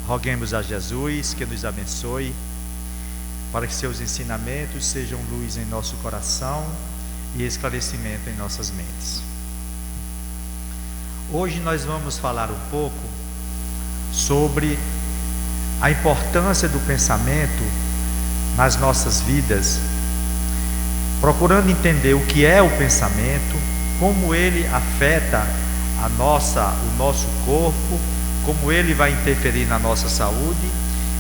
Roguemos a Jesus que nos abençoe, para que seus ensinamentos sejam luz em nosso coração e esclarecimento em nossas mentes. Hoje nós vamos falar um pouco sobre a importância do pensamento nas nossas vidas, procurando entender o que é o pensamento, como ele afeta o nosso corpo, como ele vai interferir na nossa saúde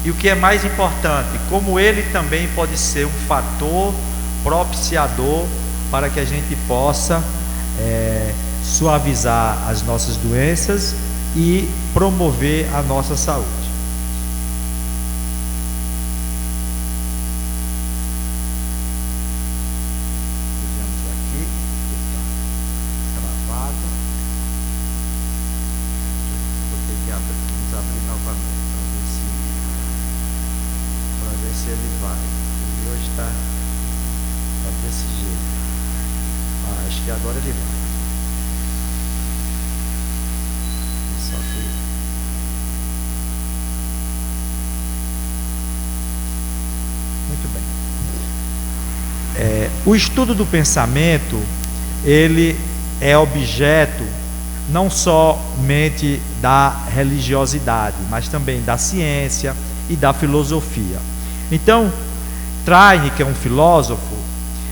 e, o que é mais importante, como ele também pode ser um fator propiciador para que a gente possa suavizar as nossas doenças e promover a nossa saúde. Vejamos aqui, está gravado. Vou ter que abrir novamente para ver se ele vai. Ele hoje está desse jeito. Acho que agora ele vai. Só que muito bem. O estudo do pensamento, ele é objeto não somente da religiosidade, mas também da ciência e da filosofia. Então, Traine, que é um filósofo,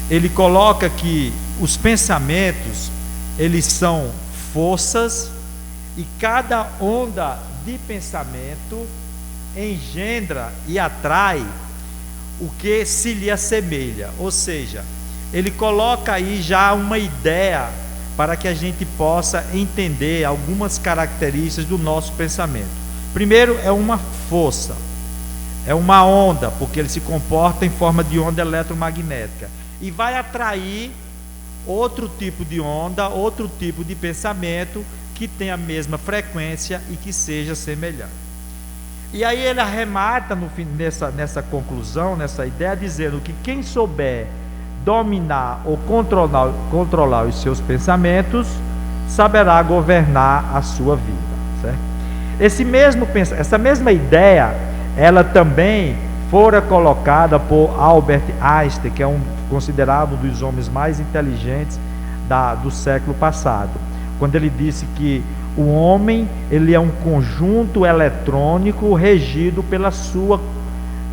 ele coloca que os pensamentos, eles são forças, e cada onda de pensamento engendra e atrai o que se lhe assemelha. Ou seja, ele coloca aí já uma ideia para que a gente possa entender algumas características do nosso pensamento. Primeiro, é uma força, é uma onda, porque ele se comporta em forma de onda eletromagnética e vai atrair outro tipo de onda, outro tipo de pensamento que tenha a mesma frequência e que seja semelhante. E aí ele arremata nessa conclusão, nessa ideia, dizendo que quem souber dominar ou controlar os seus pensamentos, saberá governar a sua vida, certo? Essa mesma ideia, ela também fora colocada por Albert Einstein, que é considerado um dos homens mais inteligentes do século passado, quando ele disse que o homem, ele é um conjunto eletrônico regido pela sua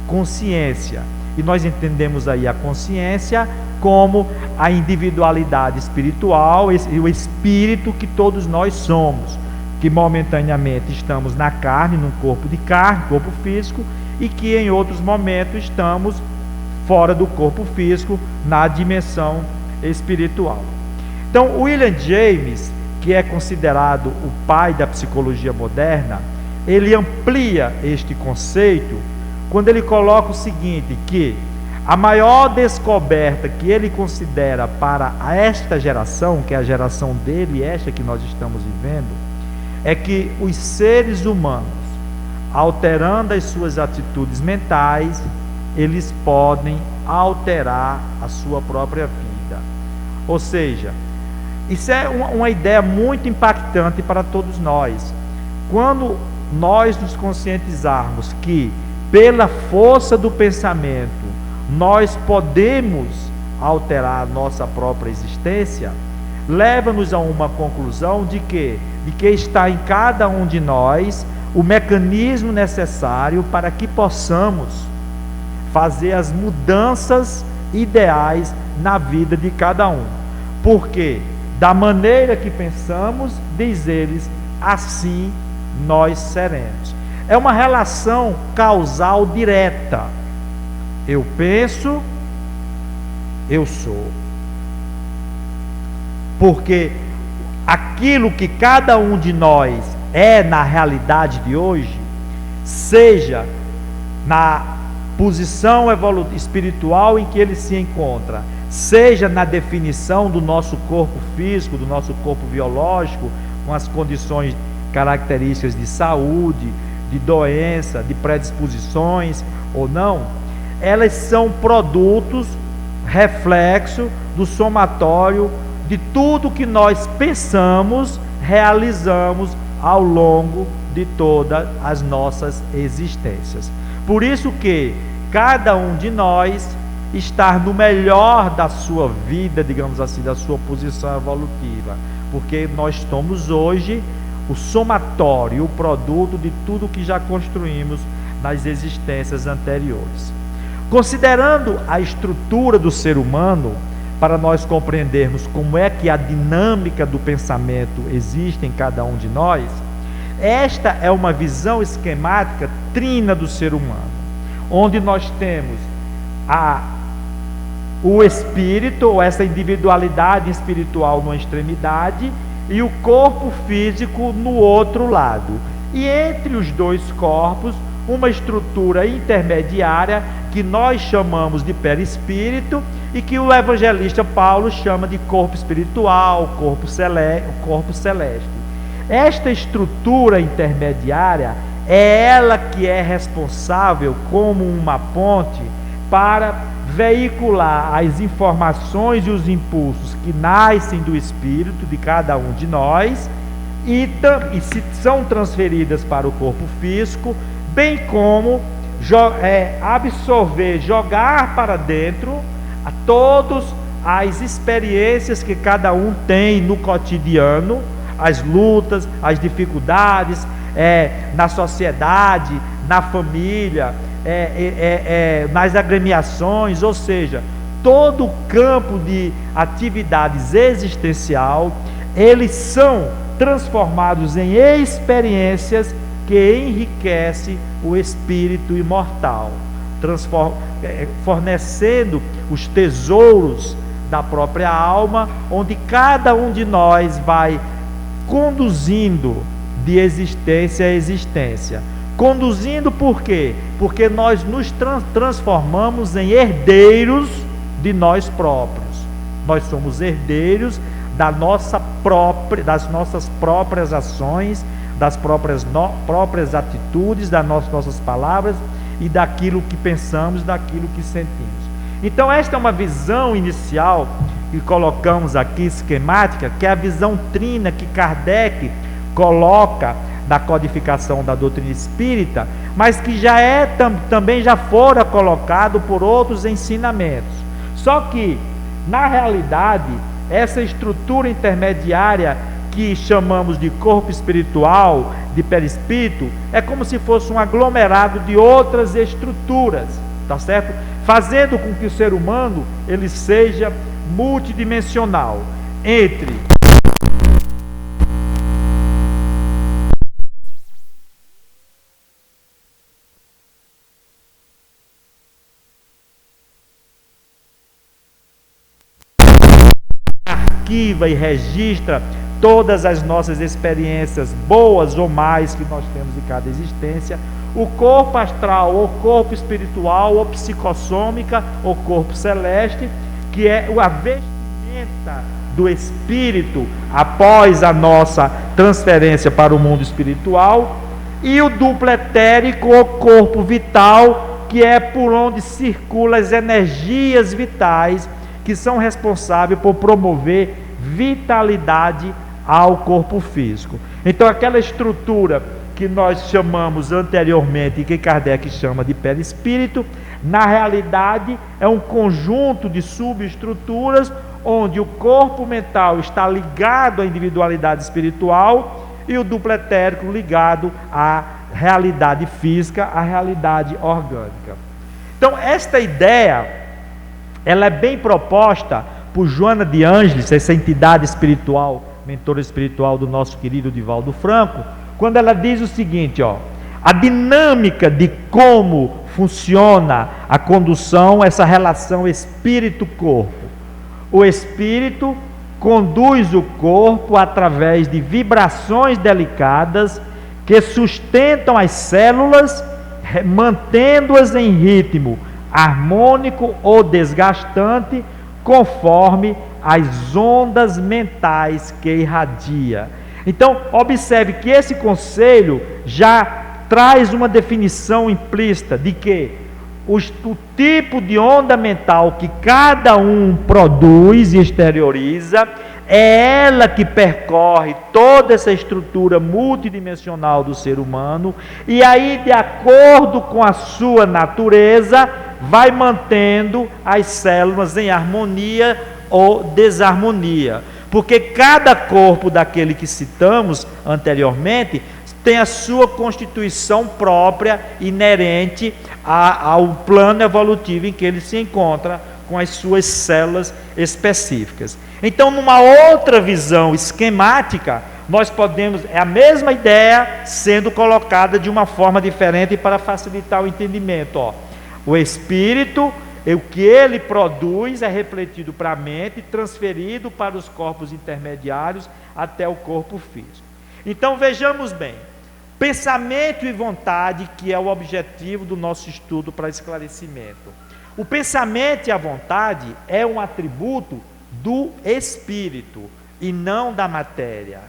consciência. E nós entendemos aí a consciência como a individualidade espiritual e o espírito que todos nós somos, que momentaneamente estamos na carne, num corpo de carne, corpo físico, e que em outros momentos estamos fora do corpo físico, na dimensão espiritual. Então, William James, que é considerado o pai da psicologia moderna, ele amplia este conceito quando ele coloca o seguinte, que a maior descoberta que ele considera para esta geração, que é a geração dele, esta que nós estamos vivendo, é que os seres humanos, alterando as suas atitudes mentais, eles podem alterar a sua própria vida. Ou seja, isso é uma ideia muito impactante para todos nós. Quando nós nos conscientizarmos que, pela força do pensamento, nós podemos alterar a nossa própria existência, leva-nos a uma conclusão de que está em cada um de nós o mecanismo necessário para que possamos fazer as mudanças ideais na vida de cada um. Porque da maneira que pensamos, diz eles, assim nós seremos. É uma relação causal direta. Eu penso, eu sou. Porque aquilo que cada um de nós é na realidade de hoje, seja na posição espiritual em que ele se encontra, seja na definição do nosso corpo físico, do nosso corpo biológico, com as condições, características de saúde, de doença, de predisposições ou não, elas são produtos, reflexo do somatório de tudo que nós pensamos, realizamos ao longo de todas as nossas existências. Por isso que cada um de nós está no melhor da sua vida, digamos assim, da sua posição evolutiva, porque nós somos hoje o somatório, o produto de tudo que já construímos nas existências anteriores. Considerando a estrutura do ser humano, para nós compreendermos como é que a dinâmica do pensamento existe em cada um de nós, esta é uma visão esquemática trina do ser humano, onde nós temos o espírito, ou essa individualidade espiritual numa extremidade, e o corpo físico no outro lado. E entre os dois corpos, uma estrutura intermediária que nós chamamos de perispírito e que o evangelista Paulo chama de corpo espiritual, corpo celeste. Esta estrutura intermediária é ela que é responsável como uma ponte para veicular as informações e os impulsos que nascem do espírito de cada um de nós e se são transferidas para o corpo físico, bem como absorver, jogar para dentro a todas as experiências que cada um tem no cotidiano, as lutas, as dificuldades na sociedade, na família, nas agremiações, ou seja, todo o campo de atividades existencial, eles são transformados em experiências que enriquecem o espírito imortal, fornecendo os tesouros da própria alma, onde cada um de nós vai conduzindo de existência a existência. Conduzindo por quê? Porque nós nos transformamos em herdeiros de nós próprios. Nós somos herdeiros das nossas próprias ações, das próprias atitudes, das nossas palavras e daquilo que pensamos, daquilo que sentimos. Então esta é uma visão inicial que colocamos aqui, esquemática, que é a visão trina que Kardec coloca da codificação da doutrina espírita, mas que também já fora colocado por outros ensinamentos. Só que, na realidade, essa estrutura intermediária que chamamos de corpo espiritual, de perispírito, é como se fosse um aglomerado de outras estruturas, tá certo? Fazendo com que o ser humano ele seja multidimensional entre arquiva e registra todas as nossas experiências boas ou mais que nós temos em cada existência, o corpo astral, ou corpo espiritual, ou psicossômica, ou corpo celeste, que é a vestimenta do espírito após a nossa transferência para o mundo espiritual, e o duplo etérico, ou corpo vital, que é por onde circulam as energias vitais que são responsáveis por promover vitalidade ao corpo físico. Então aquela estrutura que nós chamamos anteriormente e que Kardec chama de perispírito, na realidade é um conjunto de subestruturas onde o corpo mental está ligado à individualidade espiritual e o duplo etérico ligado à realidade física, à realidade orgânica. Então esta ideia ela é bem proposta por Joana de Ângeles, essa entidade espiritual, mentora espiritual do nosso querido Divaldo Franco, quando ela diz o seguinte, a dinâmica de como funciona a condução, essa relação espírito-corpo. O espírito conduz o corpo através de vibrações delicadas que sustentam as células, mantendo-as em ritmo harmônico ou desgastante, conforme as ondas mentais que irradia. Então, observe que esse conselho já traz uma definição implícita de que o tipo de onda mental que cada um produz e exterioriza é ela que percorre toda essa estrutura multidimensional do ser humano, e aí, de acordo com a sua natureza, vai mantendo as células em harmonia ou desarmonia. Porque cada corpo daquele que citamos anteriormente tem a sua constituição própria, inerente ao plano evolutivo em que ele se encontra, com as suas células específicas. Então, numa outra visão esquemática, nós podemos, é a mesma ideia sendo colocada de uma forma diferente para facilitar o entendimento. O espírito, o que ele produz é refletido para a mente, transferido para os corpos intermediários até o corpo físico. Então, vejamos bem, pensamento e vontade, que é o objetivo do nosso estudo para esclarecimento. O pensamento e a vontade é um atributo do espírito e não da matéria.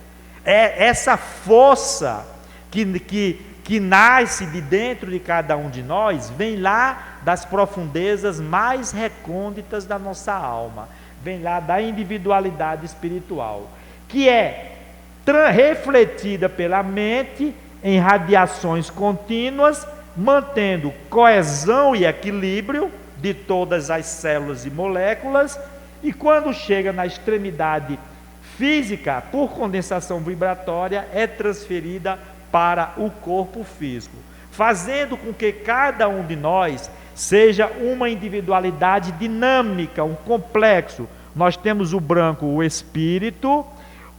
É essa força que nasce de dentro de cada um de nós, vem lá das profundezas mais recônditas da nossa alma, vem lá da individualidade espiritual, que é refletida pela mente em radiações contínuas, mantendo coesão e equilíbrio de todas as células e moléculas, e quando chega na extremidade física, por condensação vibratória, é transferida para o corpo físico, fazendo com que cada um de nós seja uma individualidade dinâmica, um complexo. Nós temos o branco, o espírito,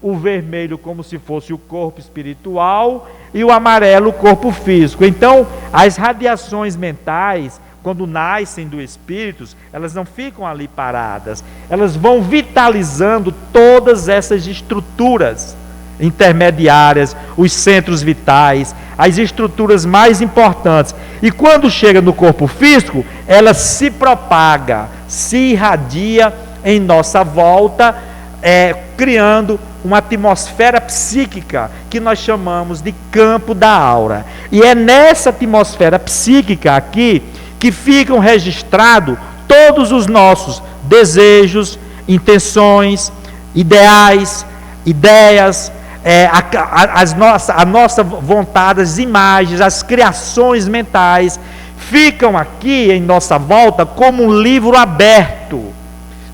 o vermelho como se fosse o corpo espiritual e o amarelo, o corpo físico. Então, as radiações mentais, quando nascem do espírito, elas não ficam ali paradas, elas vão vitalizando todas essas estruturas intermediárias, os centros vitais, as estruturas mais importantes. E quando chega no corpo físico, ela se propaga, se irradia em nossa volta, criando uma atmosfera psíquica que nós chamamos de campo da aura. E é nessa atmosfera psíquica aqui que ficam registrados todos os nossos desejos, intenções, ideais, ideias, a nossa vontade, as imagens, as criações mentais, ficam aqui em nossa volta como um livro aberto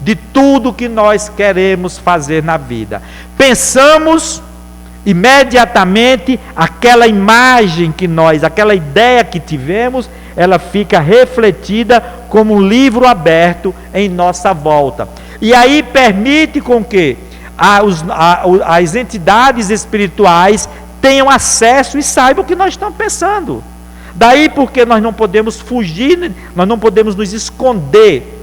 de tudo que nós queremos fazer na vida. Pensamos, imediatamente, aquela imagem que nós, aquela ideia que tivemos, ela fica refletida como um livro aberto em nossa volta. E aí permite com que as entidades espirituais tenham acesso e saibam o que nós estamos pensando. Daí porque nós não podemos fugir, nós não podemos nos esconder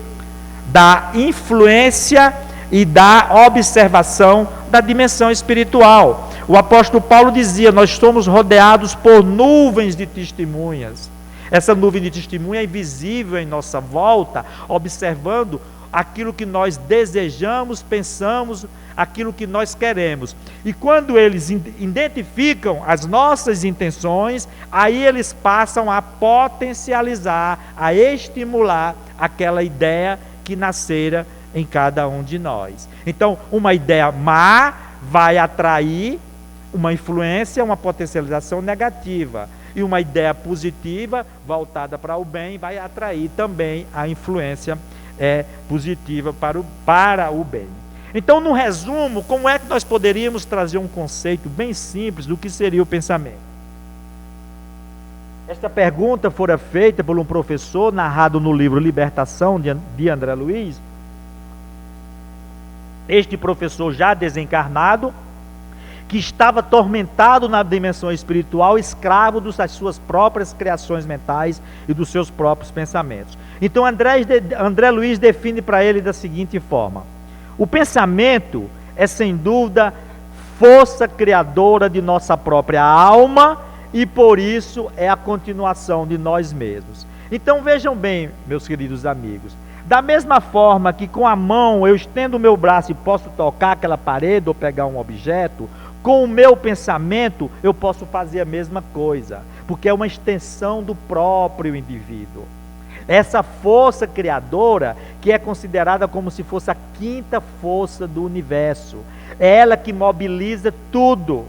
da influência e da observação da dimensão espiritual. O apóstolo Paulo dizia: nós somos rodeados por nuvens de testemunhas. Essa nuvem de testemunha é invisível em nossa volta, observando aquilo que nós desejamos, pensamos, aquilo que nós queremos. E quando eles identificam as nossas intenções, aí eles passam a potencializar, a estimular aquela ideia que nascera em cada um de nós. Então, uma ideia má vai atrair uma influência, uma potencialização negativa. E uma ideia positiva, voltada para o bem, vai atrair também a influência positiva para o bem. Então, no resumo, como é que nós poderíamos trazer um conceito bem simples do que seria o pensamento? Esta pergunta fora feita por um professor, narrado no livro Libertação, de André Luiz. Este professor já desencarnado, que estava atormentado na dimensão espiritual, escravo das suas próprias criações mentais e dos seus próprios pensamentos. Então André Luiz define para ele da seguinte forma: o pensamento é sem dúvida força criadora de nossa própria alma e por isso é a continuação de nós mesmos. Então vejam bem, meus queridos amigos, da mesma forma que com a mão eu estendo o meu braço e posso tocar aquela parede ou pegar um objeto, com o meu pensamento eu posso fazer a mesma coisa, porque é uma extensão do próprio indivíduo. Essa força criadora que é considerada como se fosse a quinta força do universo. É ela que mobiliza tudo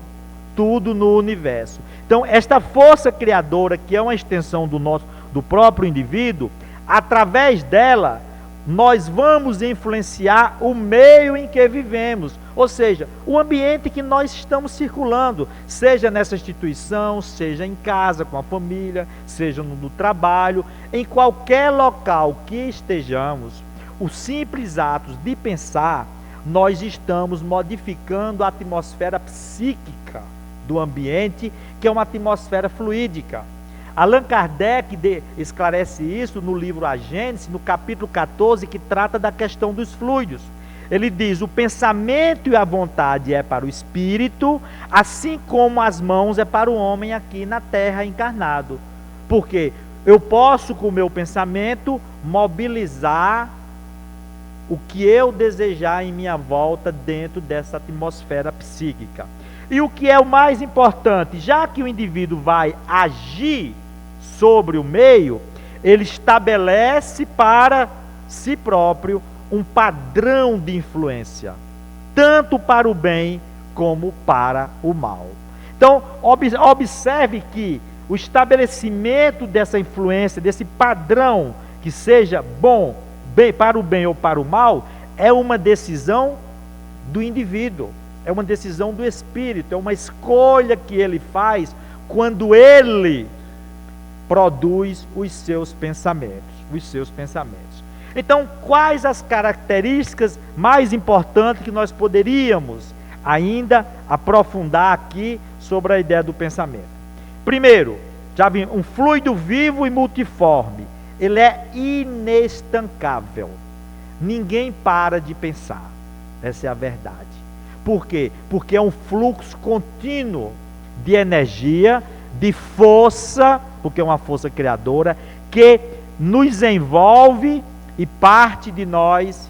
no universo. Então, esta força criadora, que é uma extensão do próprio indivíduo, através dela, nós vamos influenciar o meio em que vivemos, ou seja, o ambiente que nós estamos circulando, seja nessa instituição, seja em casa, com a família, seja no trabalho, em qualquer local que estejamos, os simples atos de pensar, nós estamos modificando a atmosfera psíquica do ambiente, que é uma atmosfera fluídica. Allan Kardec esclarece isso no livro A Gênese, no capítulo 14, que trata da questão dos fluidos. Ele diz: o pensamento e a vontade é para o espírito, assim como as mãos é para o homem aqui na terra encarnado. Porque eu posso, com o meu pensamento, mobilizar o que eu desejar em minha volta dentro dessa atmosfera psíquica. E o que é o mais importante, já que o indivíduo vai agir sobre o meio, ele estabelece para si próprio um padrão de influência, tanto para o bem como para o mal. Então, observe que o estabelecimento dessa influência, desse padrão, que seja bom, bem para o bem ou para o mal, é uma decisão do indivíduo, é uma decisão do espírito, é uma escolha que ele faz quando ele produz os seus pensamentos. Então, quais as características mais importantes que nós poderíamos ainda aprofundar aqui sobre a ideia do pensamento? Primeiro, já vi, um fluido vivo e multiforme. Ele é inestancável. Ninguém para de pensar. Essa é a verdade. Por quê? Porque é um fluxo contínuo de energia, de força, porque é uma força criadora, que nos envolve e parte de nós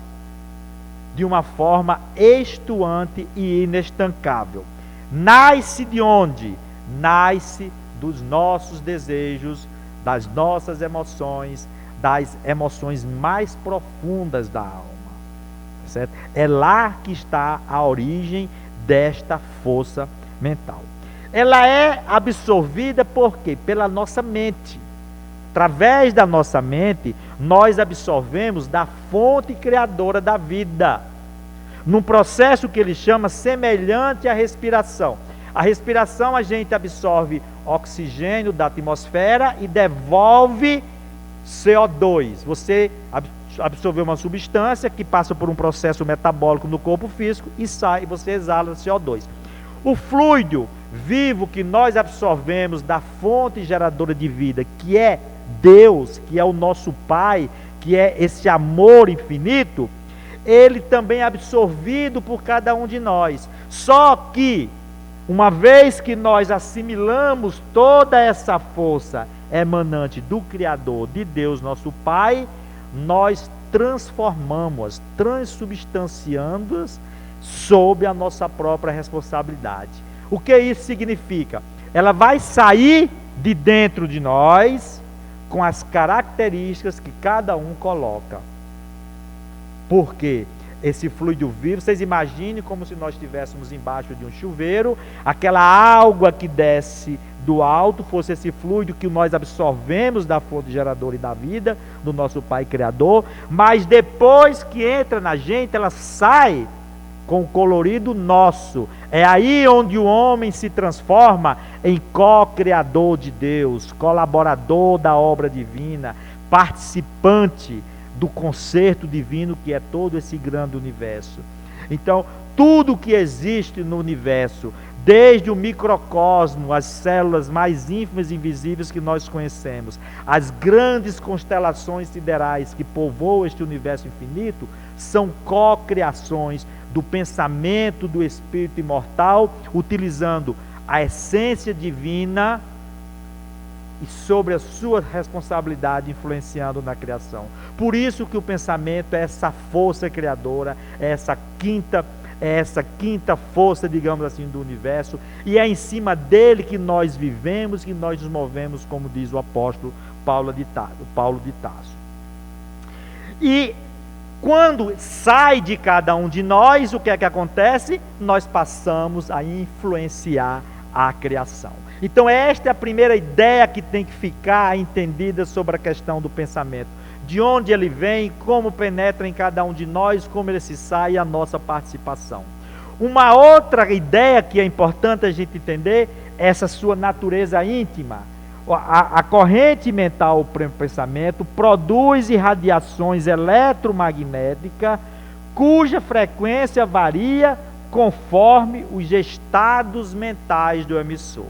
de uma forma estuante e inestancável. Nasce de onde? Nasce dos nossos desejos, das nossas emoções, das emoções mais profundas da alma. Certo? É lá que está a origem desta força mental. Ela é absorvida por quê? Pela nossa mente. Através da nossa mente, nós absorvemos da fonte criadora da vida, num processo que ele chama semelhante à respiração. A respiração, a gente absorve oxigênio da atmosfera e devolve CO2. Você absorveu uma substância que passa por um processo metabólico no corpo físico e sai, e você exala CO2. O fluido vivo que nós absorvemos da fonte geradora de vida, que é Deus, que é o nosso Pai, que é esse amor infinito, ele também é absorvido por cada um de nós. Só que, uma vez que nós assimilamos toda essa força emanante do Criador, de Deus, nosso Pai, nós transformamos-as, transubstanciando-as sob a nossa própria responsabilidade. O que isso significa? Ela vai sair de dentro de nós com as características que cada um coloca. Porque esse fluido vivo, vocês imaginem como se nós estivéssemos embaixo de um chuveiro, aquela água que desce do alto fosse esse fluido que nós absorvemos da fonte geradora e da vida, do nosso Pai Criador, mas depois que entra na gente, ela sai com o colorido nosso. É aí onde o homem se transforma em co-criador de Deus, colaborador da obra divina, participante do concerto divino que é todo esse grande universo. Então, tudo que existe no universo, desde o microcosmo, as células mais ínfimas e invisíveis que nós conhecemos, as grandes constelações siderais que povoam este universo infinito, são co-criações do pensamento do Espírito imortal, utilizando a essência divina e sobre a sua responsabilidade influenciando na criação. Por isso que o pensamento é essa força criadora, é essa quinta força, digamos assim, do universo, e é em cima dele que nós vivemos, que nós nos movemos, como diz o apóstolo Paulo de Tarso. E Quando sai de cada um de nós, o que é que acontece? Nós passamos a influenciar a criação. Então esta é a primeira ideia que tem que ficar entendida sobre a questão do pensamento. De onde ele vem, como penetra em cada um de nós, como ele se sai e a nossa participação. Uma outra ideia que é importante a gente entender é essa sua natureza íntima. A corrente mental, o pensamento, produz irradiações eletromagnéticas cuja frequência varia conforme os estados mentais do emissor.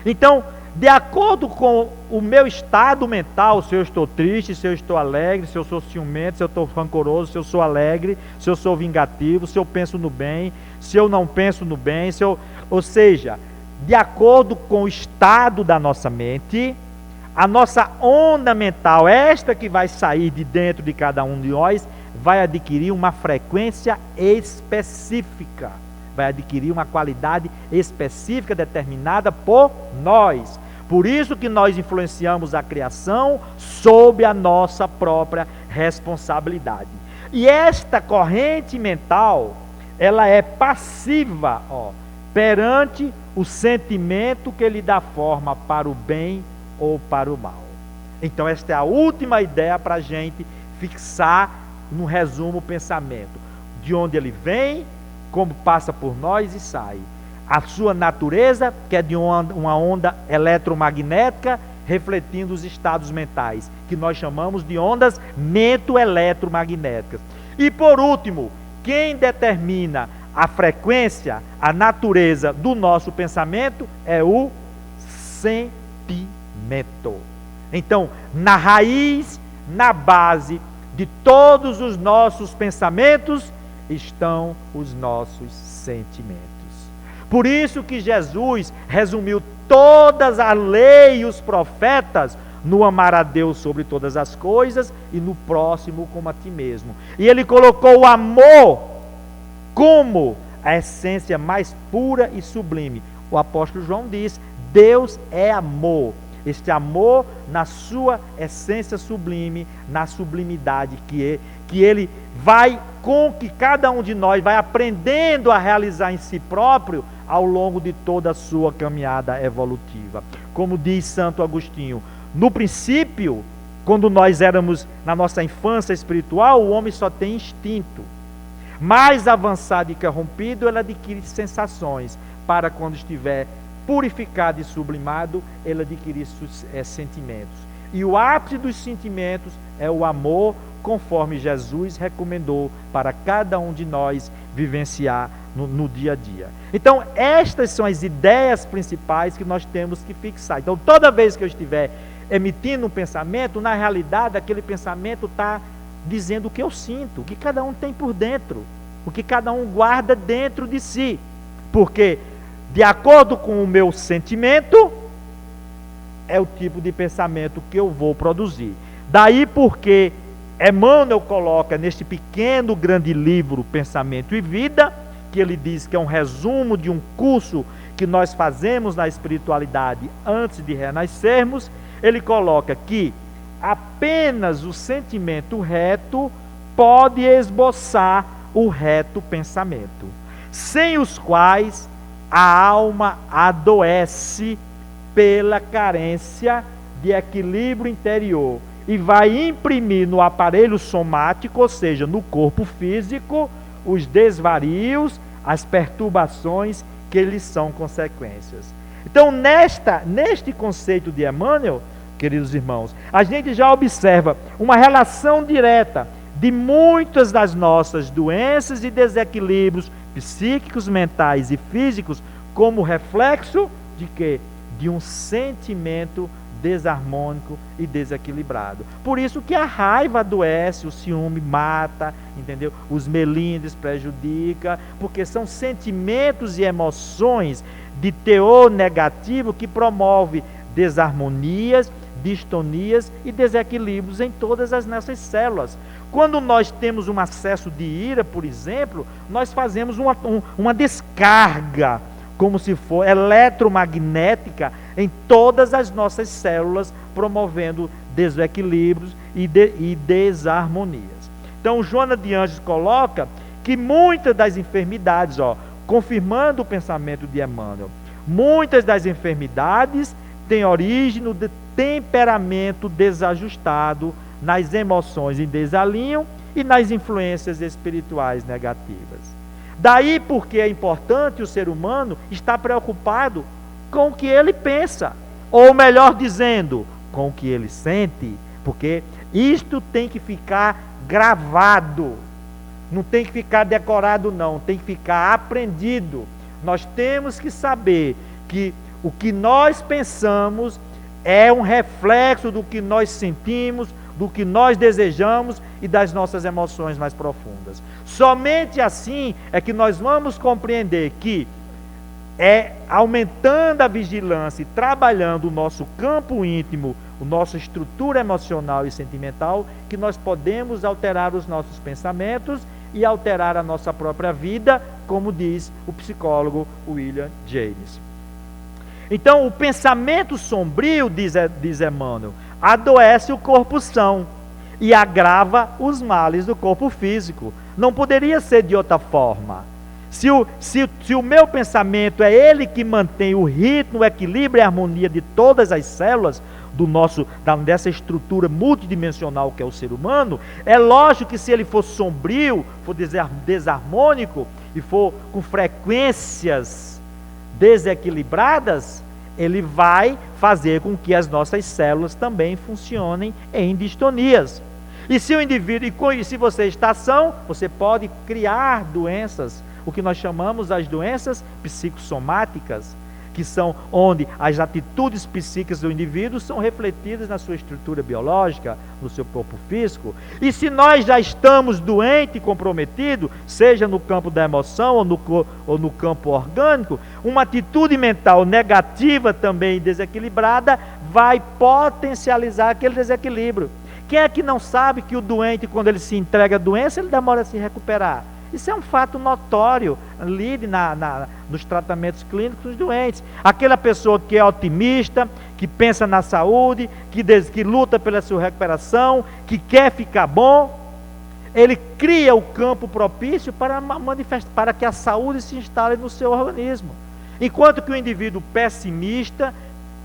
Então, de acordo com o meu estado mental, se eu estou triste, se eu estou alegre, se eu sou ciumento, se eu estou rancoroso, se eu sou alegre, se eu sou vingativo, se eu penso no bem, se eu não penso no bem, ou seja, de acordo com o estado da nossa mente, a nossa onda mental, esta que vai sair de dentro de cada um de nós, vai adquirir uma frequência específica, vai adquirir uma qualidade específica determinada por nós. Por isso que nós influenciamos a criação sob a nossa própria responsabilidade. E esta corrente mental, ela é passiva, perante o sentimento que lhe dá forma para o bem ou para o mal. Então esta é a última ideia para a gente fixar no resumo o pensamento. De onde ele vem, como passa por nós e sai. A sua natureza, que é de uma onda eletromagnética, refletindo os estados mentais, que nós chamamos de ondas mento-eletromagnéticas. E por último, quem determina a frequência, a natureza do nosso pensamento é o sentimento. Então, na raiz, na base de todos os nossos pensamentos estão os nossos sentimentos. Por isso que Jesus resumiu todas a lei e os profetas no amar a Deus sobre todas as coisas e no próximo como a ti mesmo. E ele colocou o amor como a essência mais pura e sublime. O apóstolo João diz: Deus é amor. Este amor na sua essência sublime, na sublimidade que ele vai, com que cada um de nós vai aprendendo a realizar em si próprio ao longo de toda a sua caminhada evolutiva. Como diz Santo Agostinho, no princípio, quando nós éramos na nossa infância espiritual, o homem só tem instinto. Mais avançado e corrompido, ele adquire sensações, para quando estiver purificado e sublimado, ele adquirir sentimentos. E o ápice dos sentimentos é o amor, conforme Jesus recomendou para cada um de nós vivenciar no dia a dia. Então, estas são as ideias principais que nós temos que fixar. Então, toda vez que eu estiver emitindo um pensamento, na realidade, aquele pensamento está dizendo o que eu sinto, o que cada um tem por dentro, o que cada um guarda dentro de si. Porque, de acordo com o meu sentimento, é o tipo de pensamento que eu vou produzir. Daí porque Emmanuel coloca neste pequeno grande livro Pensamento e Vida, que ele diz que é um resumo de um curso que nós fazemos na espiritualidade antes de renascermos. Ele coloca que apenas o sentimento reto pode esboçar o reto pensamento, sem os quais a alma adoece pela carência de equilíbrio interior e vai imprimir no aparelho somático, ou seja, no corpo físico, os desvarios, as perturbações que lhes são consequências. Então, neste conceito de Emmanuel, queridos irmãos, a gente já observa uma relação direta de muitas das nossas doenças e desequilíbrios psíquicos, mentais e físicos como reflexo de quê? De um sentimento desarmônico e desequilibrado. Por isso que a raiva adoece, o ciúme mata, entendeu? Os melindres prejudica, porque são sentimentos e emoções de teor negativo que promove desarmonias, distonias e desequilíbrios em todas as nossas células. Quando nós temos um acesso de ira, por exemplo, nós fazemos uma descarga, como se for eletromagnética, em todas as nossas células, promovendo desequilíbrios e desarmonias. Então, Joana de Ângeles coloca que muitas das enfermidades, confirmando o pensamento de Emmanuel, muitas das enfermidades têm origem no temperamento desajustado, nas emoções em desalinho e nas influências espirituais negativas. Daí porque é importante o ser humano estar preocupado com o que ele pensa, ou melhor dizendo, com o que ele sente, porque isto tem que ficar gravado, não tem que ficar decorado não, tem que ficar aprendido. Nós temos que saber que o que nós pensamos é um reflexo do que nós sentimos, do que nós desejamos e das nossas emoções mais profundas. Somente assim é que nós vamos compreender que é aumentando a vigilância e trabalhando o nosso campo íntimo, a nossa estrutura emocional e sentimental, que nós podemos alterar os nossos pensamentos e alterar a nossa própria vida, como diz o psicólogo William James. Então, o pensamento sombrio, diz Emmanuel, adoece o corpo são e agrava os males do corpo físico. Não poderia ser de outra forma. Se o meu pensamento é ele que mantém o ritmo, o equilíbrio e a harmonia de todas as células dessa estrutura multidimensional que é o ser humano, é lógico que se ele for sombrio, for desarmônico e for com frequências desequilibradas, ele vai fazer com que as nossas células também funcionem em distonias. E se o indivíduo, e se você está são, você pode criar doenças, o que nós chamamos as doenças psicossomáticas, que são onde as atitudes psíquicas do indivíduo são refletidas na sua estrutura biológica, no seu corpo físico. E se nós já estamos doentes e comprometidos, seja no campo da emoção ou no campo orgânico, uma atitude mental negativa também desequilibrada vai potencializar aquele desequilíbrio. Quem é que não sabe que o doente, quando ele se entrega à doença, ele demora a se recuperar? Isso é um fato notório ali nos tratamentos clínicos dos doentes. Aquela pessoa que é otimista, que pensa na saúde, que luta pela sua recuperação, que quer ficar bom, ele cria o campo propício para que a saúde se instale no seu organismo. Enquanto que o indivíduo pessimista,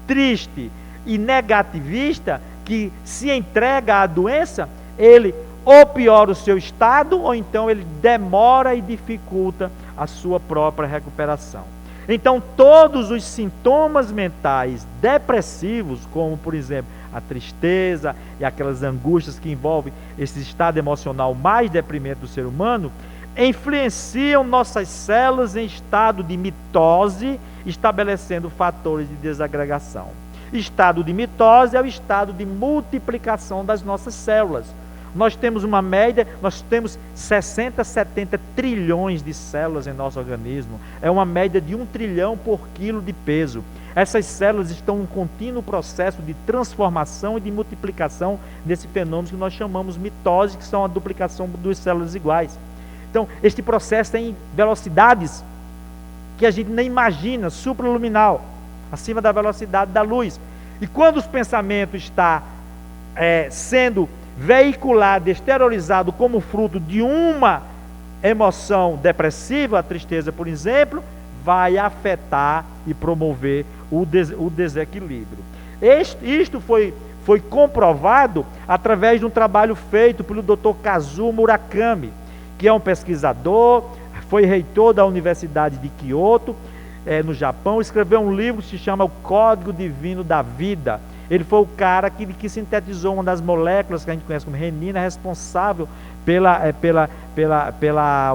triste e negativista, que se entrega à doença, ele ou piora o seu estado, ou então ele demora e dificulta a sua própria recuperação. Então, todos os sintomas mentais depressivos, como, por exemplo, a tristeza e aquelas angústias que envolvem esse estado emocional mais deprimente do ser humano, influenciam nossas células em estado de mitose, estabelecendo fatores de desagregação. Estado de mitose é o estado de multiplicação das nossas células. Nós temos uma média, nós temos 60, 70 trilhões de células em nosso organismo. É uma média de 1 trilhão por quilo de peso. Essas células estão em um contínuo processo de transformação e de multiplicação desse fenômeno que nós chamamos mitose, que são a duplicação de duas células iguais. Então, este processo tem velocidades que a gente nem imagina, supraluminal, acima da velocidade da luz. E quando os pensamentos estão sendo veiculado, exteriorizado como fruto de uma emoção depressiva, a tristeza, por exemplo, vai afetar e promover o desequilíbrio. Isto foi comprovado através de um trabalho feito pelo Dr. Kazuo Murakami, que é um pesquisador, foi reitor da Universidade de Kyoto, no Japão, escreveu um livro que se chama O Código Divino da Vida. Ele foi o cara que sintetizou uma das moléculas que a gente conhece como renina, responsável pelo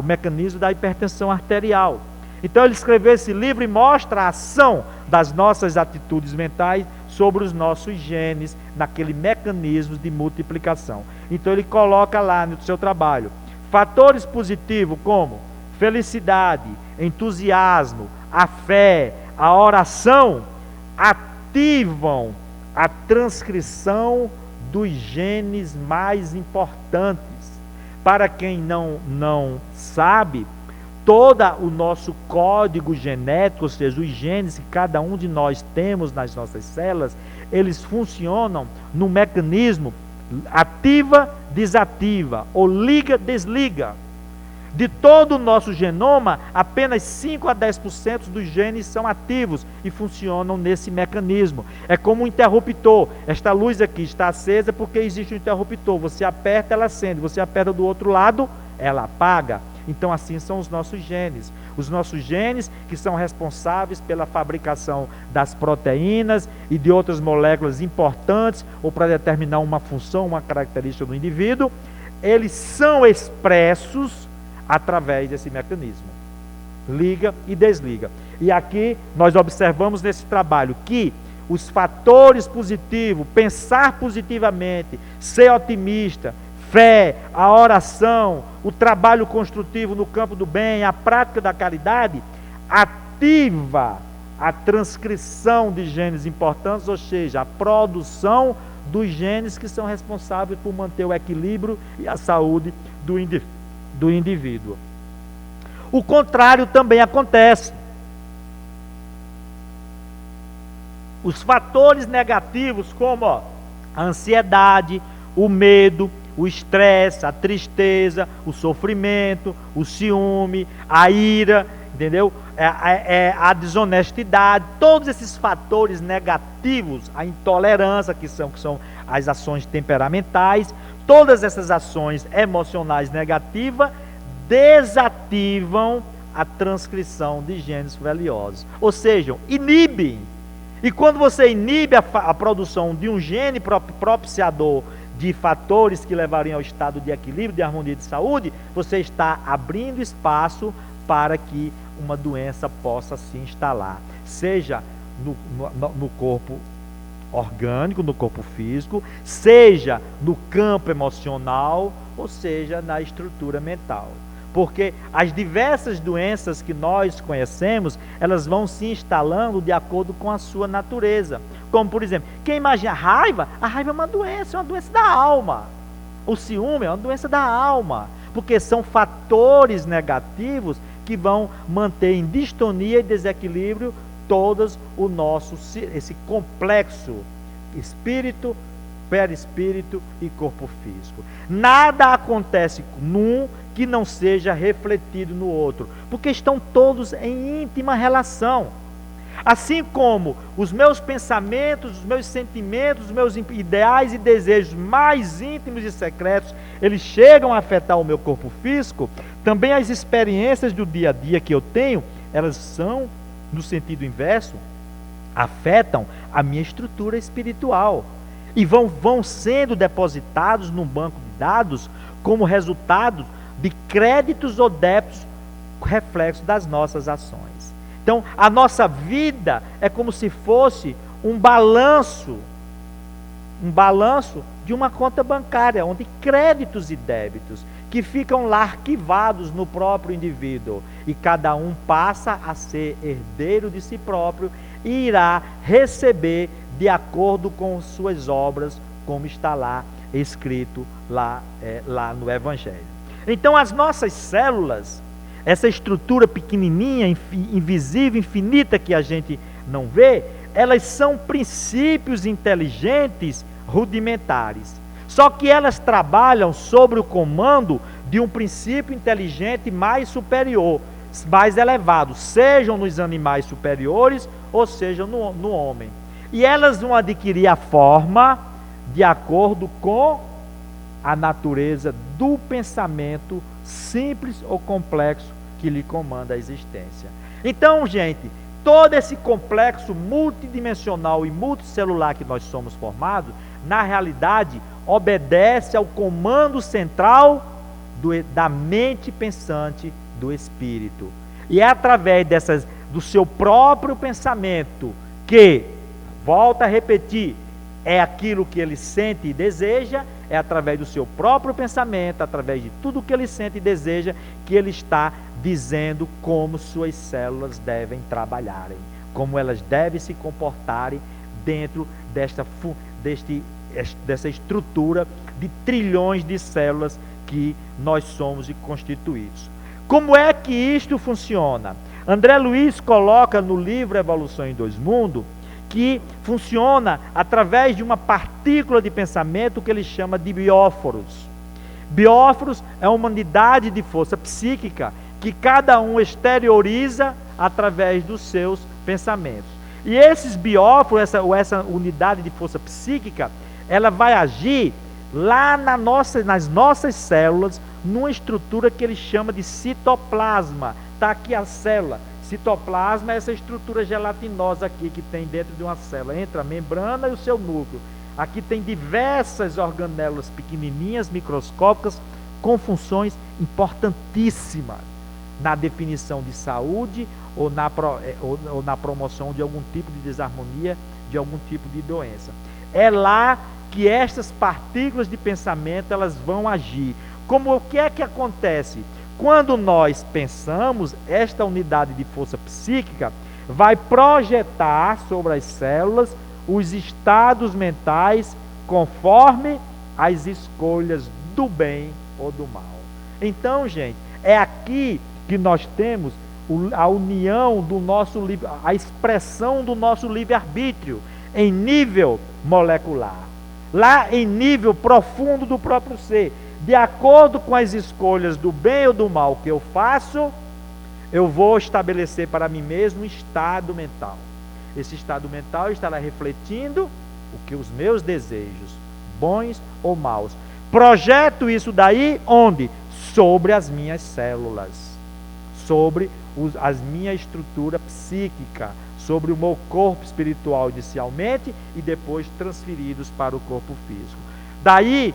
mecanismo da hipertensão arterial. Então ele escreveu esse livro e mostra a ação das nossas atitudes mentais sobre os nossos genes, naquele mecanismo de multiplicação. Então ele coloca lá no seu trabalho fatores positivos como felicidade, entusiasmo, a fé, a oração, ativam a transcrição dos genes mais importantes. Para quem não sabe, todo o nosso código genético, ou seja, os genes que cada um de nós temos nas nossas células, eles funcionam num mecanismo ativa, desativa, ou liga, desliga. De todo o nosso genoma, apenas 5 a 10% dos genes são ativos e funcionam nesse mecanismo. É como um interruptor. Esta luz aqui está acesa porque existe um interruptor. Você aperta, ela acende. Você aperta do outro lado, ela apaga. Então assim são os nossos genes. Os nossos genes que são responsáveis pela fabricação das proteínas e de outras moléculas importantes ou para determinar uma função, uma característica do indivíduo, eles são expressos através desse mecanismo. Liga e desliga. E aqui nós observamos nesse trabalho que os fatores positivos, pensar positivamente, ser otimista, fé, a oração, o trabalho construtivo no campo do bem, a prática da caridade, ativa a transcrição de genes importantes, ou seja, a produção dos genes que são responsáveis por manter o equilíbrio e a saúde do indivíduo. O contrário também acontece. Os fatores negativos, como a ansiedade, o medo, o estresse, a tristeza, o sofrimento, o ciúme, a ira, entendeu? A desonestidade, todos esses fatores negativos, a intolerância, que são as ações temperamentais, todas essas ações emocionais negativas desativam a transcrição de genes valiosos, ou seja, inibem. E quando você inibe a produção de um gene propiciador de fatores que levariam ao estado de equilíbrio, de harmonia e de saúde, você está abrindo espaço para que uma doença possa se instalar, seja no corpo orgânico, no corpo físico, seja no campo emocional, ou seja na estrutura mental. Porque as diversas doenças que nós conhecemos, elas vão se instalando de acordo com a sua natureza. Como, por exemplo, quem imagina a raiva é uma doença da alma. O ciúme é uma doença da alma, porque são fatores negativos que vão manter em distonia e desequilíbrio todos esse complexo espírito, perispírito e corpo físico. Nada acontece num que não seja refletido no outro, porque estão todos em íntima relação. Assim como os meus pensamentos, os meus sentimentos, os meus ideais e desejos mais íntimos e secretos, eles chegam a afetar o meu corpo físico, também as experiências do dia a dia que eu tenho, elas são, no sentido inverso, afetam a minha estrutura espiritual e vão sendo depositados num banco de dados como resultado de créditos ou débitos reflexo das nossas ações. Então, a nossa vida é como se fosse um balanço de uma conta bancária, onde créditos e débitos que ficam lá arquivados no próprio indivíduo, e cada um passa a ser herdeiro de si próprio e irá receber de acordo com suas obras, como está lá escrito lá no Evangelho. Então as nossas células, essa estrutura pequenininha, invisível, infinita que a gente não vê, elas são princípios inteligentes rudimentares. Só que elas trabalham sobre o comando de um princípio inteligente mais superior, mais elevado, sejam nos animais superiores ou sejam no homem. E elas vão adquirir a forma de acordo com a natureza do pensamento simples ou complexo que lhe comanda a existência. Então, gente, todo esse complexo multidimensional e multicelular que nós somos formados, na realidade, obedece ao comando central da mente pensante do espírito. E é através do seu próprio pensamento que, volta a repetir, é aquilo que ele sente e deseja, é através do seu próprio pensamento, através de tudo que ele sente e deseja, que ele está dizendo como suas células devem trabalharem, como elas devem se comportarem dentro dessa estrutura de trilhões de células que nós somos e constituídos. Como é que isto funciona? André Luiz coloca no livro Evolução em Dois Mundos que funciona através de uma partícula de pensamento que ele chama de bióforos. Bióforos é uma unidade de força psíquica que cada um exterioriza através dos seus pensamentos. E esses bióforos, essa unidade de força psíquica, ela vai agir lá nas nossas células, numa estrutura que ele chama de citoplasma. Está aqui a célula. Citoplasma é essa estrutura gelatinosa aqui que tem dentro de uma célula, entre a membrana e o seu núcleo. Aqui tem diversas organelas pequenininhas, microscópicas, com funções importantíssimas na definição de saúde ou na promoção de algum tipo de desarmonia, de algum tipo de doença. É lá que estas partículas de pensamento elas vão agir. Como o que é que acontece? Quando nós pensamos, esta unidade de força psíquica vai projetar sobre as células os estados mentais conforme as escolhas do bem ou do mal. Então, gente, é aqui que nós temos a união do nosso a expressão do nosso livre-arbítrio em nível molecular, lá em nível profundo do próprio ser. De acordo com as escolhas do bem ou do mal que eu faço, eu vou estabelecer para mim mesmo um estado mental. Esse estado mental estará refletindo o que os meus desejos, bons ou maus. Projeto isso daí onde? Sobre as minhas células, sobre a minha estrutura psíquica, sobre o meu corpo espiritual inicialmente e depois transferidos para o corpo físico. Daí,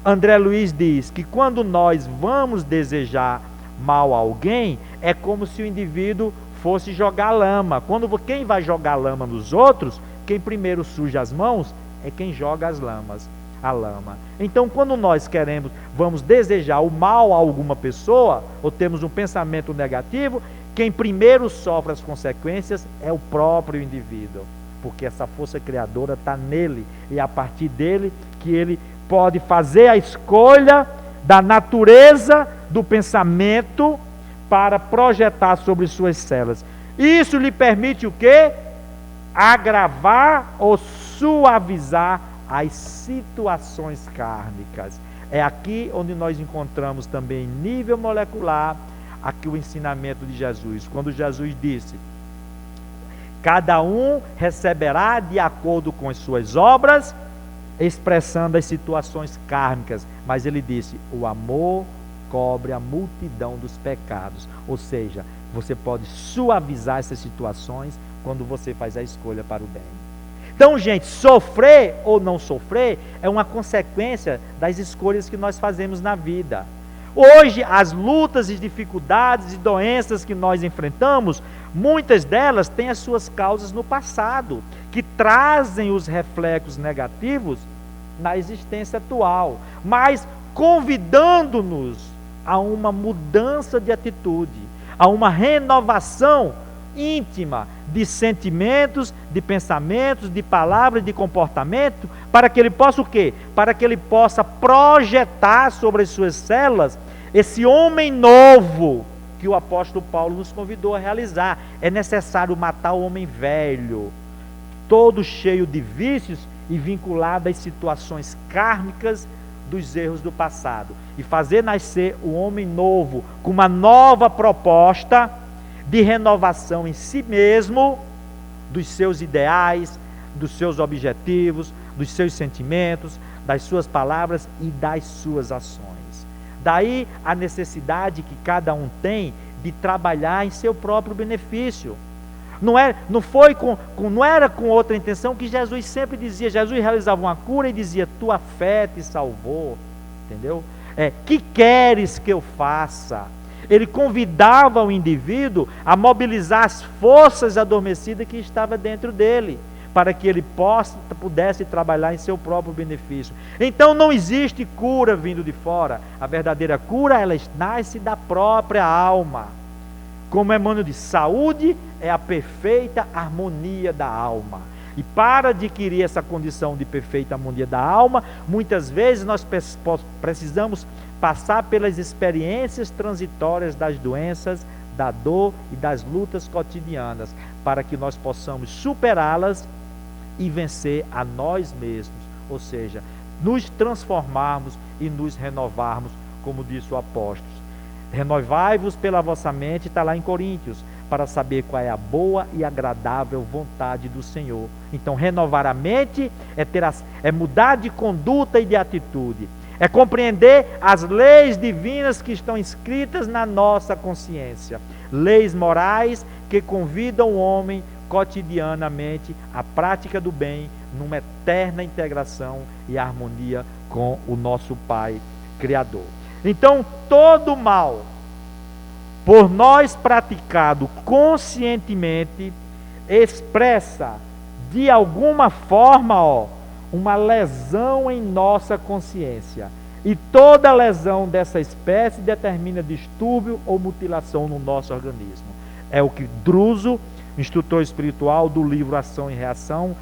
André Luiz diz que quando nós vamos desejar mal a alguém, é como se o indivíduo fosse jogar lama. Quem vai jogar lama nos outros, quem primeiro suja as mãos, é quem joga a lama. Então, quando nós vamos desejar o mal a alguma pessoa, ou temos um pensamento negativo, quem primeiro sofre as consequências é o próprio indivíduo, porque essa força criadora está nele, e é a partir dele que ele pode fazer a escolha da natureza do pensamento para projetar sobre suas células. Isso lhe permite o quê? Agravar ou suavizar as situações kármicas. É aqui onde nós encontramos também em nível molecular aqui o ensinamento de Jesus, quando Jesus disse: cada um receberá de acordo com as suas obras, expressando as situações kármicas, mas ele disse: o amor cobre a multidão dos pecados. Ou seja, você pode suavizar essas situações quando você faz a escolha para o bem. Então, gente, sofrer ou não sofrer é uma consequência das escolhas que nós fazemos na vida. Hoje, as lutas e dificuldades e doenças que nós enfrentamos, muitas delas têm as suas causas no passado, que trazem os reflexos negativos na existência atual, mas convidando-nos a uma mudança de atitude, a uma renovação íntima de sentimentos, de pensamentos, de palavras, de comportamento, para que ele possa o quê? Para que ele possa projetar sobre as suas células esse homem novo que o apóstolo Paulo nos convidou a realizar. É necessário matar o homem velho, todo cheio de vícios e vinculado às situações kármicas dos erros do passado, e fazer nascer o homem novo com uma nova proposta de renovação em si mesmo, dos seus ideais, dos seus objetivos, dos seus sentimentos, das suas palavras e das suas ações. Daí a necessidade que cada um tem de trabalhar em seu próprio benefício. Não era com outra intenção que Jesus sempre dizia. Jesus realizava uma cura e dizia: tua fé te salvou. Entendeu? Que queres que eu faça? Ele convidava o indivíduo a mobilizar as forças adormecidas que estavam dentro dele, para que ele pudesse trabalhar em seu próprio benefício. Então não existe cura vindo de fora. A verdadeira cura, ela nasce da própria alma. Como Emmanuel diz, saúde é a perfeita harmonia da alma. E para adquirir essa condição de perfeita harmonia da alma, muitas vezes nós precisamos passar pelas experiências transitórias das doenças, da dor e das lutas cotidianas, para que nós possamos superá-las e vencer a nós mesmos, ou seja, nos transformarmos e nos renovarmos, como disse o apóstolo. Renovai-vos pela vossa mente, está lá em Coríntios, para saber qual é a boa e agradável vontade do Senhor. Então, renovar a mente é mudar de conduta e de atitude, é compreender as leis divinas que estão escritas na nossa consciência, leis morais que convidam o homem cotidianamente à prática do bem, numa eterna integração e harmonia com o nosso Pai Criador. Então, todo mal, por nós praticado conscientemente, expressa de alguma forma, uma lesão em nossa consciência. E toda lesão dessa espécie determina distúrbio ou mutilação no nosso organismo. É o que Druso, instrutor espiritual do livro Ação e Reação,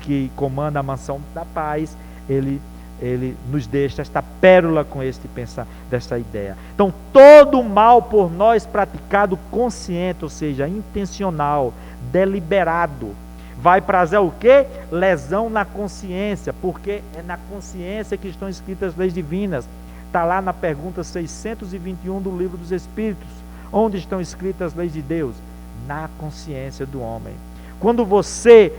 que comanda a Mansão da Paz, ele nos deixa esta pérola com dessa ideia. Então, todo mal por nós praticado consciente, ou seja, intencional, deliberado, vai trazer o quê? Lesão na consciência, porque é na consciência que estão escritas as leis divinas. Está lá na pergunta 621 do Livro dos Espíritos. Onde estão escritas as leis de Deus? Na consciência do homem. Quando você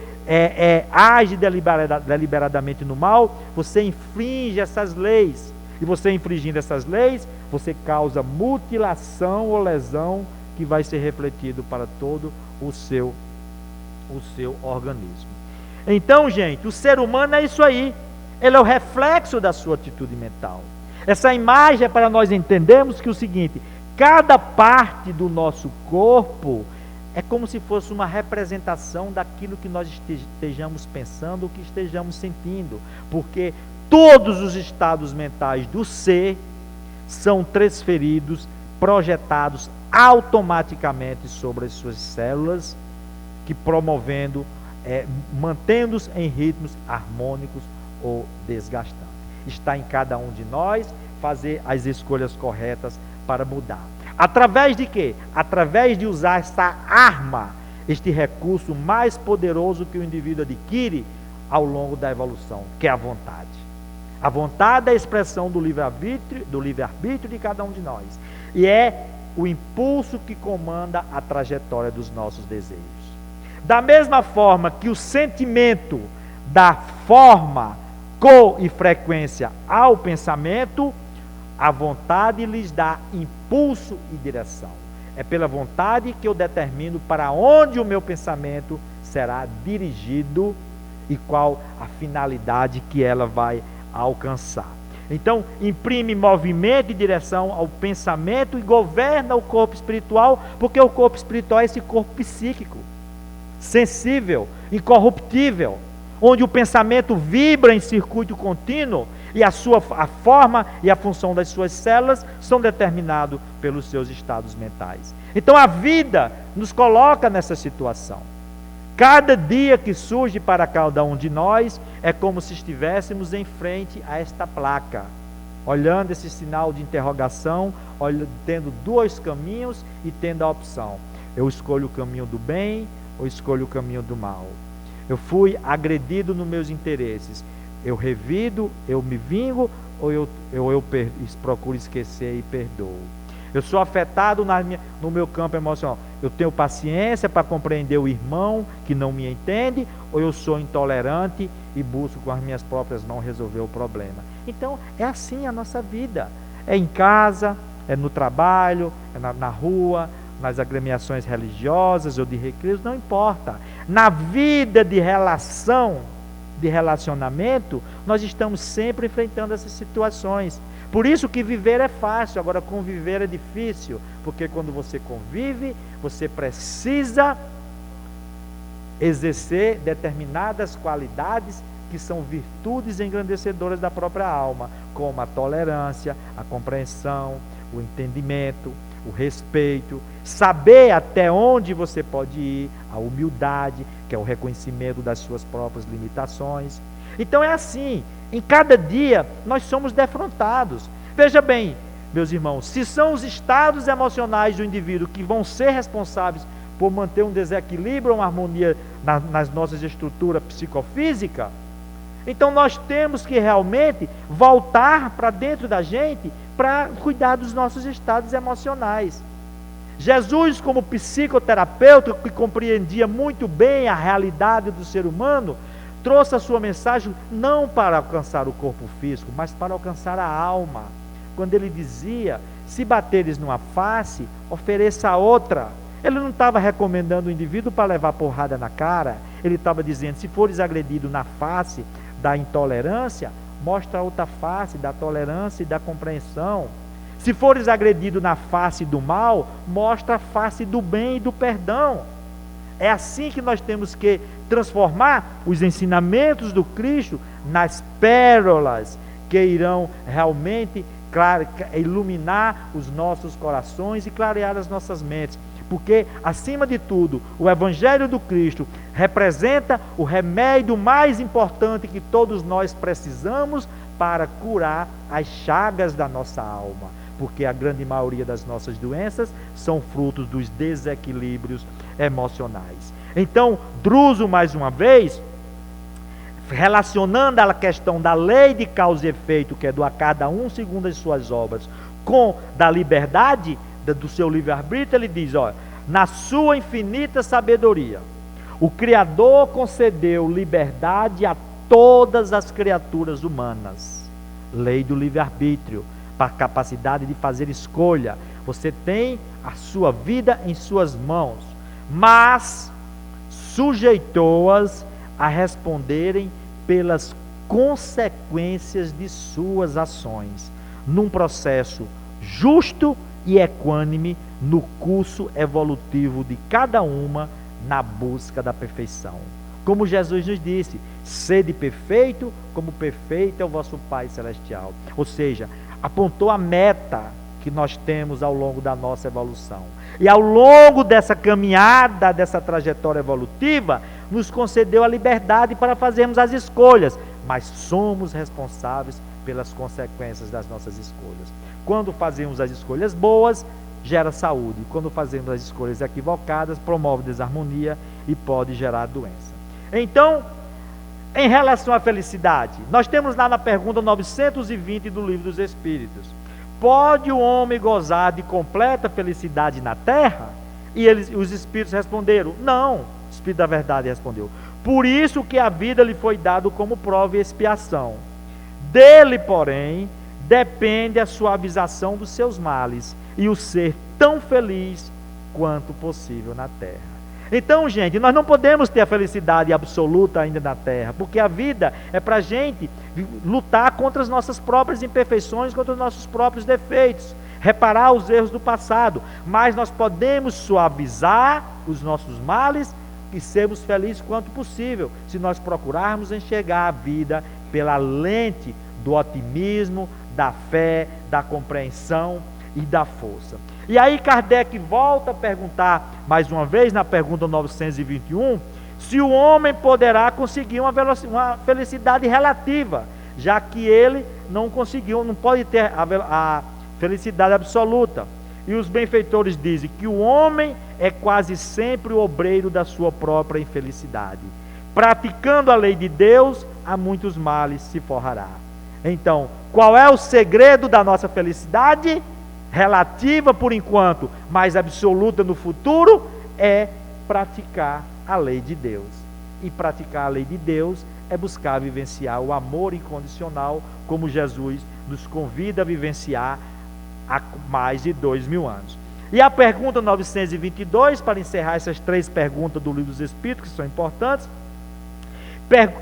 age deliberadamente no mal, você infringe essas leis. E você infringindo essas leis, você causa mutilação ou lesão que vai ser refletido para todo o seu organismo. Então, gente, o ser humano é isso aí. Ele é o reflexo da sua atitude mental. Essa imagem é para nós entendermos que o seguinte: cada parte do nosso corpo é como se fosse uma representação daquilo que nós estejamos pensando, ou que estejamos sentindo, porque todos os estados mentais do ser são transferidos, projetados automaticamente sobre as suas células, que mantendo-os em ritmos harmônicos ou desgastantes. Está em cada um de nós fazer as escolhas corretas para mudar. Através de quê? Através de usar esta arma, este recurso mais poderoso que o indivíduo adquire ao longo da evolução, que é a vontade. A vontade é a expressão do livre-arbítrio de cada um de nós. E é o impulso que comanda a trajetória dos nossos desejos. Da mesma forma que o sentimento dá forma, cor e frequência ao pensamento, a vontade lhes dá impulso e direção. É pela vontade que eu determino para onde o meu pensamento será dirigido e qual a finalidade que ela vai alcançar. Então, imprime movimento e direção ao pensamento e governa o corpo espiritual, porque o corpo espiritual é esse corpo psíquico, sensível, incorruptível, onde o pensamento vibra em circuito contínuo e a forma e a função das suas células são determinados pelos seus estados mentais. Então a vida nos coloca nessa situação. Cada dia que surge para cada um de nós é como se estivéssemos em frente a esta placa, olhando esse sinal de interrogação, tendo dois caminhos e tendo a opção: eu escolho o caminho do bem ou escolho o caminho do mal? Eu fui agredido nos meus interesses, eu revido, eu me vingo, ou eu procuro esquecer e perdoo? Eu sou afetado no meu campo emocional, eu tenho paciência para compreender o irmão que não me entende, ou eu sou intolerante e busco com as minhas próprias mãos resolver o problema? Então é assim a nossa vida, é em casa, é no trabalho, é na rua, nas agremiações religiosas ou de recreios, não importa. Na vida de relacionamento, nós estamos sempre enfrentando essas situações. Por isso que viver é fácil, agora conviver é difícil, porque quando você convive, você precisa exercer determinadas qualidades que são virtudes engrandecedoras da própria alma, como a tolerância, a compreensão, o entendimento, o respeito, saber até onde você pode ir, a humildade, que é o reconhecimento das suas próprias limitações. Então é assim, em cada dia nós somos defrontados. Veja bem, meus irmãos, se são os estados emocionais do indivíduo que vão ser responsáveis por manter um desequilíbrio ou uma harmonia nas nossas estruturas psicofísicas. Então nós temos que realmente voltar para dentro da gente para cuidar dos nossos estados emocionais. Jesus, como psicoterapeuta que compreendia muito bem a realidade do ser humano, trouxe a sua mensagem não para alcançar o corpo físico, mas para alcançar a alma. Quando ele dizia, se bateres numa face, ofereça a outra. Ele não estava recomendando o indivíduo para levar porrada na cara. Ele estava dizendo, se fores agredido na face da intolerância, mostra a outra face da tolerância e da compreensão. Se fores agredido na face do mal, mostra a face do bem e do perdão. É assim que nós temos que transformar os ensinamentos do Cristo nas pérolas que irão realmente iluminar os nossos corações e clarear as nossas mentes. Porque, acima de tudo, o Evangelho do Cristo representa o remédio mais importante que todos nós precisamos para curar as chagas da nossa alma. Porque a grande maioria das nossas doenças são frutos dos desequilíbrios emocionais. Então, Druso, mais uma vez, relacionando a questão da lei de causa e efeito, que é do a cada um segundo as suas obras, com da liberdade do seu livre-arbítrio, ele diz, olha, na sua infinita sabedoria, o Criador concedeu liberdade a todas as criaturas humanas. Lei do livre-arbítrio, para a capacidade de fazer escolha. Você tem a sua vida em suas mãos, mas sujeitou-as a responderem pelas consequências de suas ações, num processo justo e equânime no curso evolutivo de cada uma na busca da perfeição. Como Jesus nos disse, sede perfeito, como perfeito é o vosso Pai Celestial. Ou seja, apontou a meta que nós temos ao longo da nossa evolução. E ao longo dessa caminhada, dessa trajetória evolutiva, nos concedeu a liberdade para fazermos as escolhas, mas somos responsáveis pelas consequências das nossas escolhas. Quando fazemos as escolhas boas, gera saúde. Quando fazemos as escolhas equivocadas, promove desarmonia e pode gerar doença. Então, em relação à felicidade, nós temos lá na pergunta 920 do Livro dos Espíritos: pode o homem gozar de completa felicidade na terra? E os Espíritos responderam: não. O Espírito da Verdade respondeu: por isso que a vida lhe foi dada como prova e expiação. Dele, porém, depende a suavização dos seus males e o ser tão feliz quanto possível na terra. Então, gente, nós não podemos ter a felicidade absoluta ainda na terra, porque a vida é para a gente lutar contra as nossas próprias imperfeições, contra os nossos próprios defeitos, reparar os erros do passado, mas nós podemos suavizar os nossos males e sermos felizes quanto possível, se nós procurarmos enxergar a vida pela lente do otimismo, da fé, da compreensão e da força. E aí Kardec volta a perguntar, mais uma vez, na pergunta 921, se o homem poderá conseguir uma felicidade relativa, já que ele não conseguiu, não pode ter a felicidade absoluta. E os benfeitores dizem que o homem é quase sempre o obreiro da sua própria infelicidade. Praticando a lei de Deus, a muitos males se forrará. Então, qual é o segredo da nossa felicidade? Relativa por enquanto, mas absoluta no futuro, é praticar a lei de Deus. E praticar a lei de Deus é buscar vivenciar o amor incondicional, como Jesus nos convida a vivenciar há mais de 2000 anos. E a pergunta 922, para encerrar essas 3 perguntas do Livro dos Espíritos, que são importantes,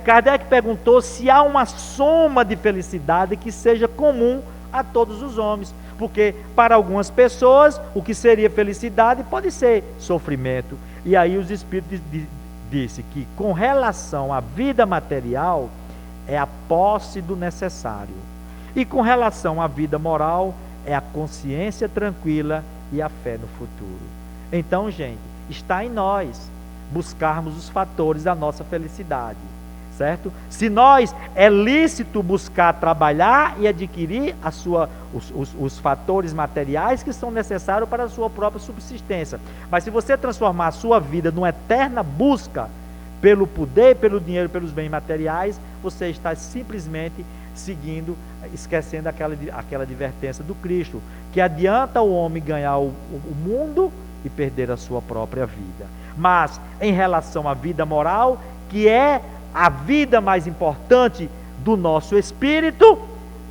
Kardec perguntou se há uma soma de felicidade que seja comum a todos os homens, porque para algumas pessoas o que seria felicidade pode ser sofrimento. E aí os Espíritos disse que com relação à vida material é a posse do necessário, e com relação à vida moral é a consciência tranquila e a fé no futuro. Então, gente, está em nós buscarmos os fatores da nossa felicidade, certo? Se nós é lícito buscar trabalhar e adquirir os fatores materiais que são necessários para a sua própria subsistência, mas se você transformar a sua vida numa eterna busca pelo poder, pelo dinheiro, pelos bens materiais, você está simplesmente seguindo, esquecendo aquela advertência do Cristo, que adianta o homem ganhar o mundo e perder a sua própria vida. Mas em relação à vida moral, que é a vida mais importante do nosso espírito,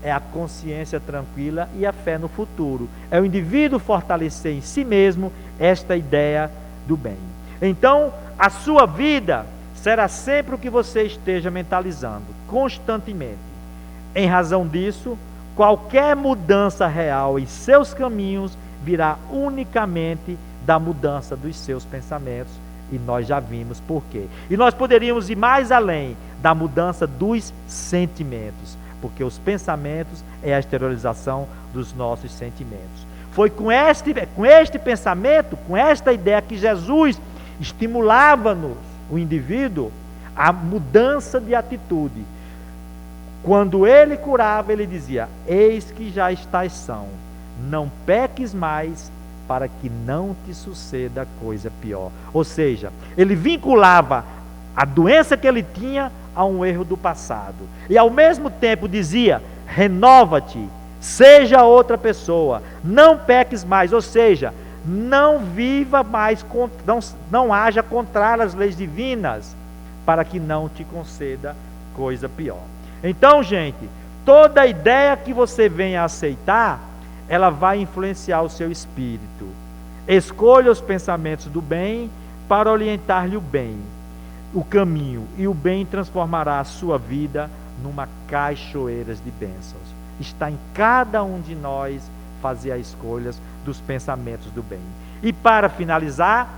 é a consciência tranquila e a fé no futuro. É o indivíduo fortalecer em si mesmo esta ideia do bem. Então, a sua vida será sempre o que você esteja mentalizando, constantemente. Em razão disso, qualquer mudança real em seus caminhos virá unicamente da mudança dos seus pensamentos, e nós já vimos por quê. E nós poderíamos ir mais além da mudança dos sentimentos, porque os pensamentos é a exteriorização dos nossos sentimentos. Foi com este pensamento, com esta ideia que Jesus estimulava-nos, o indivíduo, a mudança de atitude. Quando ele curava, ele dizia: eis que já estás são, não peques mais, para que não te suceda coisa pior. Ou seja, ele vinculava a doença que ele tinha a um erro do passado, e ao mesmo tempo dizia: renova-te, seja outra pessoa, não peques mais. Ou seja, não viva mais, não haja contrário às leis divinas, para que não te conceda coisa pior. Então, gente, toda ideia que você venha a aceitar, ela vai influenciar o seu espírito. Escolha os pensamentos do bem para orientar-lhe o bem, o caminho, e o bem transformará a sua vida numa cachoeira de bênçãos. Está em cada um de nós fazer as escolhas dos pensamentos do bem. E para finalizar,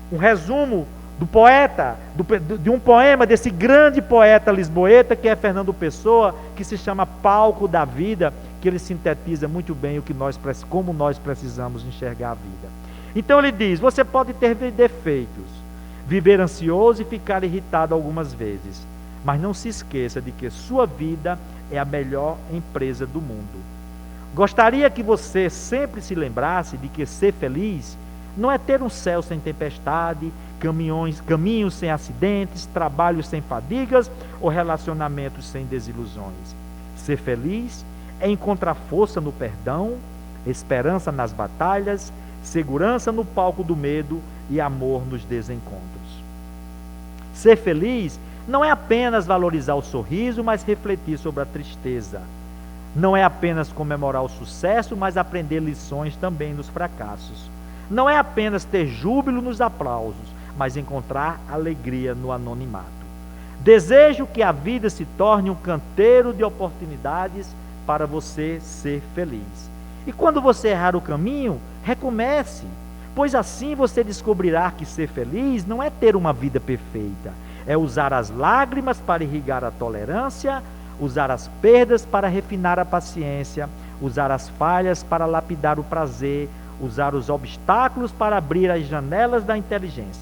um resumo do poeta, de um poema desse grande poeta lisboeta que é Fernando Pessoa, que se chama Palco da Vida, que ele sintetiza muito bem como nós precisamos enxergar a vida. Então ele diz: você pode ter defeitos, viver ansioso e ficar irritado algumas vezes, mas não se esqueça de que sua vida é a melhor empresa do mundo. Gostaria que você sempre se lembrasse de que ser feliz não é ter um céu sem tempestade, caminhos sem acidentes, trabalhos sem fadigas ou relacionamentos sem desilusões. Ser feliz é encontrar força no perdão, esperança nas batalhas, segurança no palco do medo e amor nos desencontros. Ser feliz não é apenas valorizar o sorriso, mas refletir sobre a tristeza. Não é apenas comemorar o sucesso, mas aprender lições também nos fracassos. Não é apenas ter júbilo nos aplausos, mas encontrar alegria no anonimato. Desejo que a vida se torne um canteiro de oportunidades para você ser feliz. E quando você errar o caminho, recomece, pois assim você descobrirá que ser feliz não é ter uma vida perfeita, é usar as lágrimas para irrigar a tolerância, usar as perdas para refinar a paciência, usar as falhas para lapidar o prazer, usar os obstáculos para abrir as janelas da inteligência.